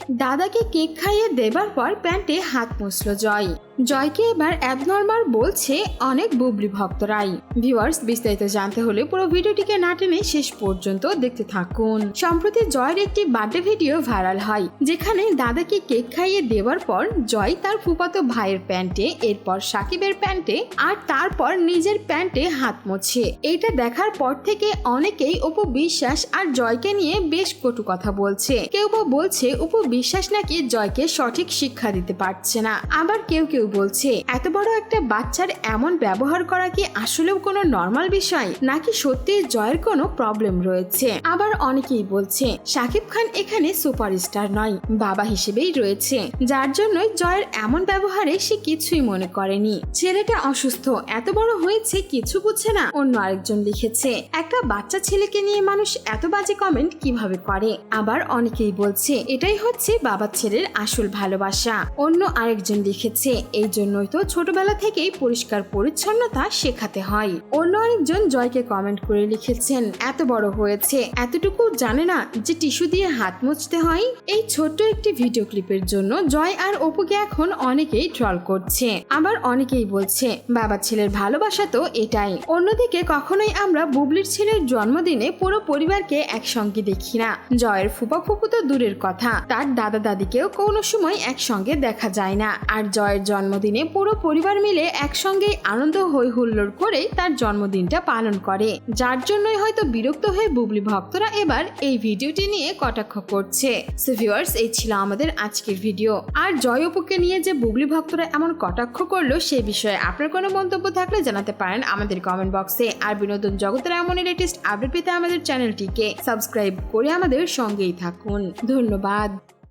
দাদাকে কেক খাইয়ে দেবার পর প্যান্টে হাত মুছল জয়কে এবার অ্যাবনর্মাল বলছে অনেক বুবলি ভক্তরাই। ভিউয়ার্স, বিস্তারিত জানতে হলে পুরো ভিডিওটিকে না টেনে শেষ পর্যন্ত দেখতে থাকুন। সম্প্রতি জয়ের একটি বার্থডে ভিডিও ভাইরাল হয়, যেখানে দাদাকে কেক খাইয়ে দেওয়ার পর জয় তার ফুফাতো ভাইয়ের প্যান্টে, এরপর সাকিবের প্যান্টে আর তারপর নিজের প্যান্টে হাত মোছে। এটা দেখার পর থেকে অনেকেই অপু বিশ্বাস আর জয়কে নিয়ে বেশ কটু কথা বলছে। কেউ বা বলছে অপু বিশ্বাস নাকি জয়কে সঠিক শিক্ষা দিতে পারছে না, আবার কেউ বলছে এত বড় একটা বাচ্চার এমন ব্যবহার করা কি আসলেও কোনো নরমাল বিষয়, নাকি সত্যি জয়ের কোনো প্রবলেম রয়েছে। আবার অনেকেই বলছে শাকিব খান এখানে সুপারস্টার নয়, বাবা হিসেবেই রয়েছে, যার জন্য জয়ের এমন ব্যবহারে সে কিছুই মনে করেনি। ছেলেটা অসুস্থ, এত বড় হয়েছে কিছু বুঝছে না। অন্য আরেকজন লিখেছে একটা বাচ্চা ছেলেকে নিয়ে মানুষ এত বাজে কমেন্ট কিভাবে করে। আবার অনেকেই বলছে এটাই হচ্ছে বাবা ছেলের আসল ভালোবাসা। অন্য আরেকজন লিখেছে এই জন্যই তো ছোটবেলা থেকেই পরিষ্কার পরিচ্ছন্নতা শেখাতে হয়। অন্য আরেকজন জয়কে কমেন্ট করে লিখেছেন এত বড় হয়েছে এতটুকু জানে না যে টিস্যু দিয়ে হাত মুছতে হয়। এই ছোট্ট একটি ভিডিও ক্লিপের জন্য জয় আর অপুকে এখন অনেকেই ট্রল করছে। আবার অনেকেই বলছে বাবা ছেলের ভালোবাসা তো এটাই। অন্যদিকে কখনোই আমরা বুবলির ছেলের জন্মদিনে পুরো পরিবারকে একসঙ্গে দেখি না। জয়ের ফুপা ফুপু তো দূরের কথা, তার দাদা দাদিকেও কোনো সময় একসঙ্গে দেখা যায় না। আর জয়ের জন্মদিনে পুরো পরিবার মিলে একসঙ্গে আনন্দ হই হুল্লোড় করে তার জন্মদিনটা পালন করে, যার জন্যই হয়তো বিরক্ত হয়ে বুবলি ভক্তরা এবার এই ভিডিওটি নিয়ে কটাক্ষ করছে। সো ভিউয়ার্স, এই ছিল আমাদের আজকের ভিডিও। আর জয় অপুকে নিয়ে যে বুবলি ভক্তরা এমন কটাক্ষ করলো সেই বিষয়ে আপনার কোনো মন্তব্য থাকলে জানাতে পারেন আমাদের কমেন্ট বক্সে। আর বিনোদন জগতের এমনই লেটেস্ট আপডেট পেতে আমাদের চ্যানেলটিকে সাবস্ক্রাইব করে আমাদের সঙ্গেই থাকুন। ধন্যবাদ।